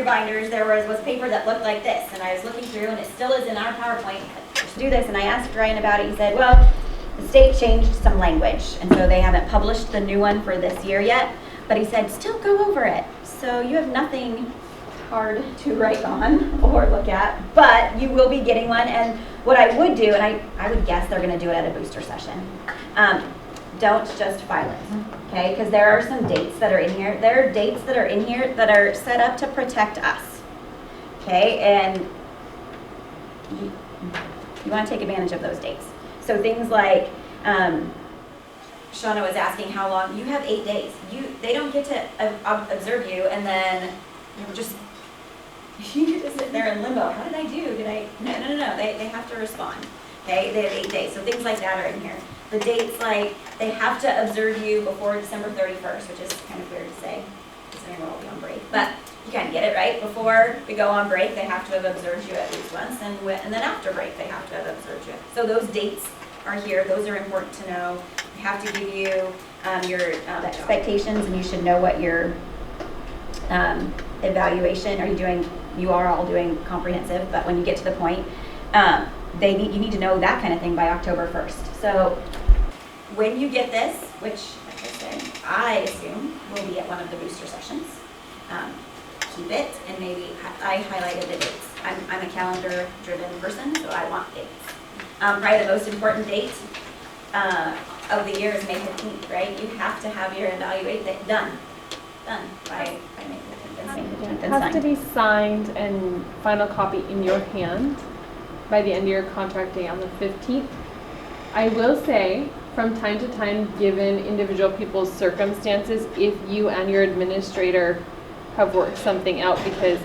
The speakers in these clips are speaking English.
binders, there was paper that looked like this, and I was looking through, and it still is in our PowerPoint to do this, and I asked Ryan about it. He said, well, the state changed some language, and so they haven't published the new one for this year yet, but he said, still go over it. So you have nothing hard to write on or look at, but you will be getting one. And what I would do, and I would guess they're going to do it at a booster session, don't just file it, okay? Because there are some dates that are in here. There are dates that are in here that are set up to protect us, okay? And you want to take advantage of those dates. So things like, Shauna was asking how long. You have 8 days. They don't get to observe you, and then you just sit there in limbo. How did I do? No. They have to respond. Okay, they have 8 days. So things like that are in here. The dates, like, they have to observe you before December 31st, which is kind of weird to say, considering we'll all be on break. But you kind of get it, right? Before we go on break, they have to have observed you at least once, and then after break, they have to have observed you. So those dates are here. Those are important to know. They have to give you your expectations, and you should know what your evaluation. You are all doing comprehensive, but when you get to the point, you need to know that kind of thing by October 1st. So when you get this, which, like I said, I assume will be at one of the booster sessions, keep it, and maybe I highlighted the dates. I'm a calendar-driven person, so I want dates. Probably the most important date of the year is May 15th, right? You have to have your evaluate done by May 15th. It has to be signed and final copy in your hand by the end of your contract day on the 15th. I will say, from time to time, given individual people's circumstances, if you and your administrator have worked something out, because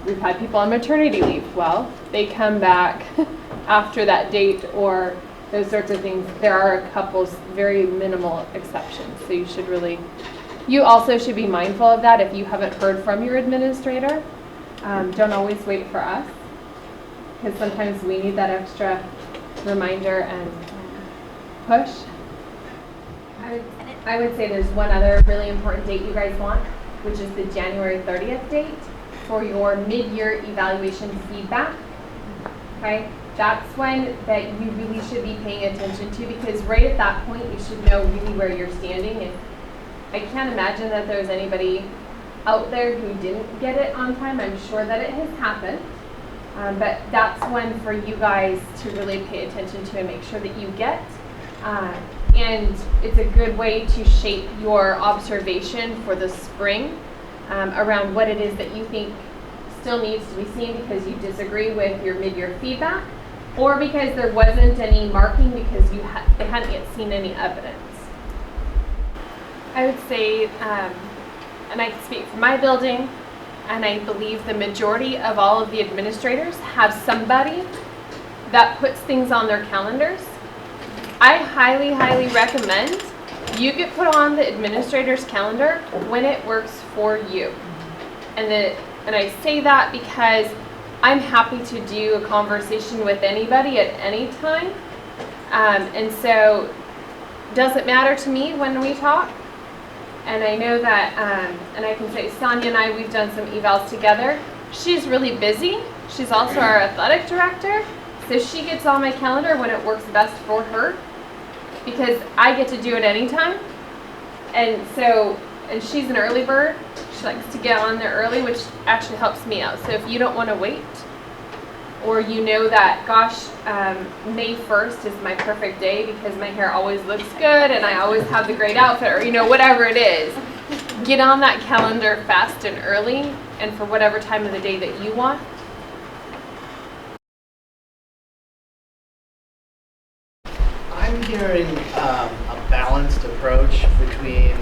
we've had people on maternity leave, well, they come back after that date or those sorts of things. There are a couple very minimal exceptions, so you also should be mindful of that if you haven't heard from your administrator. Don't always wait for us, because sometimes we need that extra reminder and push. I would say there's one other really important date you guys want, which is the January 30th date for your mid-year evaluation feedback. Okay, that's one that you really should be paying attention to, because right at that point you should know really where you're standing. And I can't imagine that there's anybody out there who didn't get it on time. I'm sure that it has happened. But that's one for you guys to really pay attention to and make sure that you get. And it's a good way to shape your observation for the spring around what it is that you think still needs to be seen because you disagree with your mid-year feedback, or because there wasn't any marking because they hadn't yet seen any evidence. I would say, and I can speak for my building, and I believe the majority of all of the administrators have somebody that puts things on their calendars. I highly, highly recommend you get put on the administrator's calendar when it works for you. And I say that because I'm happy to do a conversation with anybody at any time. And so it doesn't matter to me when we talk. And I know that, and I can say Sonia and I, we've done some evals together. She's really busy. She's also our athletic director. So she gets on my calendar when it works best for her, because I get to do it anytime. And she's an early bird. She likes to get on there early, which actually helps me out. So if you don't want to wait, or you know that, gosh, May 1st is my perfect day because my hair always looks good and I always have the great outfit, or whatever it is, get on that calendar fast and early and for whatever time of the day that you want. I'm hearing a balanced approach between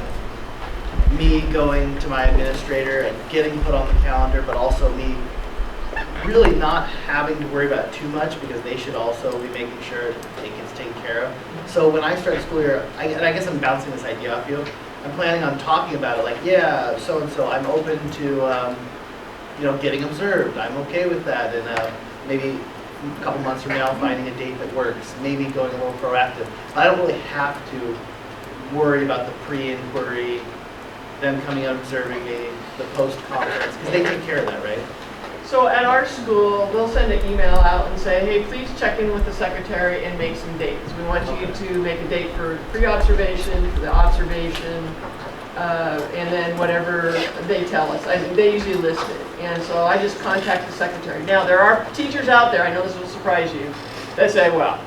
me going to my administrator and getting put on the calendar, but also me really not having to worry about it too much, because they should also be making sure it gets taken care of. So when I start school year, and I guess I'm bouncing this idea off you, I'm planning on talking about it, like, yeah, so-and-so, I'm open to, getting observed. I'm okay with that, and maybe a couple months from now finding a date that works, maybe going a little proactive. I don't really have to worry about the pre-inquiry them coming out observing the post-conference? Because they take care of that, right? So at our school, we'll send an email out and say, hey, please check in with the secretary and make some dates. We want you to make a date for pre-observation, for the observation, and then whatever they tell us. They usually list it. And so I just contact the secretary. Now, there are teachers out there, I know this will surprise you, that say, well,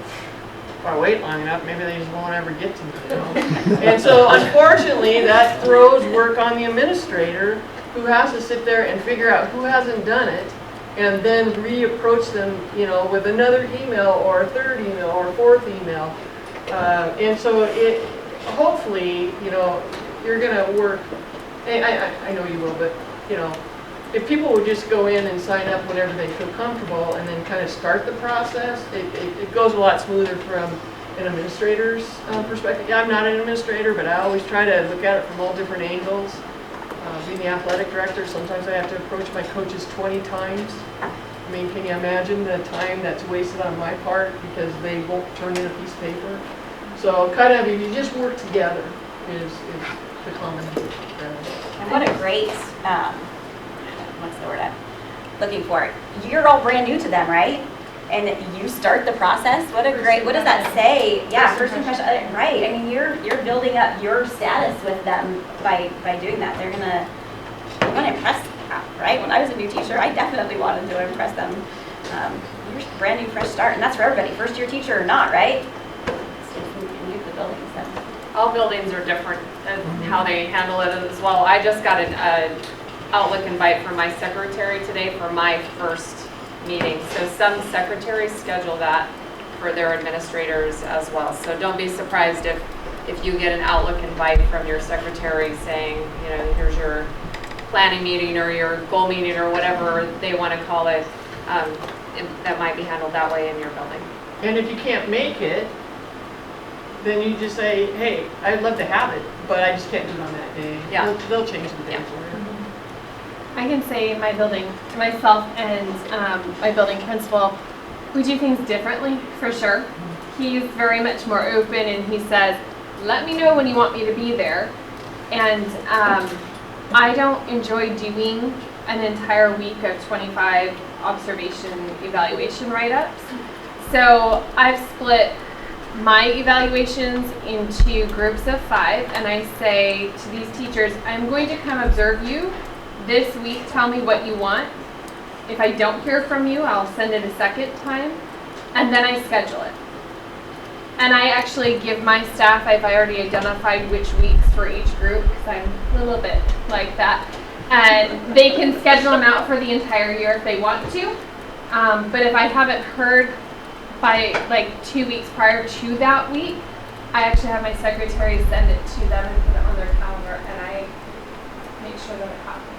if I wait long enough, maybe they just won't ever get to me, you know? And so unfortunately, that throws work on the administrator, who has to sit there and figure out who hasn't done it, and then reapproach them, you know, with another email or a third email or a fourth email. And so it, hopefully, you know, you're gonna work, I know you will, but, you know, if people would just go in and sign up whenever they feel comfortable and then kind of start the process, it goes a lot smoother from an administrator's perspective. Yeah, I'm not an administrator, but I always try to look at it from all different angles. Being the athletic director, sometimes I have to approach my coaches 20 times. I mean, can you imagine the time that's wasted on my part because they won't turn in a piece of paper? So kind of, if you just work together is the common ground. And what a great, what's the word I'm looking for? You're all brand new to them, right? And you start the process. What a great, what does that say? Yeah, first impression, right. I mean, you're building up your status with them by doing that. They're gonna, you want to impress them, right? When I was a new teacher, I definitely wanted to impress them. You're a brand new, fresh start, and that's for everybody, first year teacher or not, right? New to the building, so. All buildings are different in how they handle it as well. I just got an Outlook invite from my secretary today for my first meeting. So some secretaries schedule that for their administrators as well. So don't be surprised if you get an Outlook invite from your secretary saying, you know, here's your planning meeting or your goal meeting or whatever they want to call it. That might be handled that way in your building. And if you can't make it, then you just say, hey, I'd love to have it, but I just can't do it on that day. Yeah. They'll change the day Yeah. for you. I can say in my building, myself and my building principal, we do things differently for sure. He's very much more open and he says, let me know when you want me to be there. And I don't enjoy doing an entire week of 25 observation evaluation write-ups. So I've split my evaluations into groups of 5 and I say to these teachers, I'm going to come observe you this week, tell me what you want. If I don't hear from you, I'll send it a second time, and then I schedule it. And I actually give my staff, I've already identified which weeks for each group, because I'm a little bit like that, and they can schedule them out for the entire year if they want to. But if I haven't heard by like 2 weeks prior to that week, I actually have my secretary send it to them and put it on their calendar, and I make sure that it happens.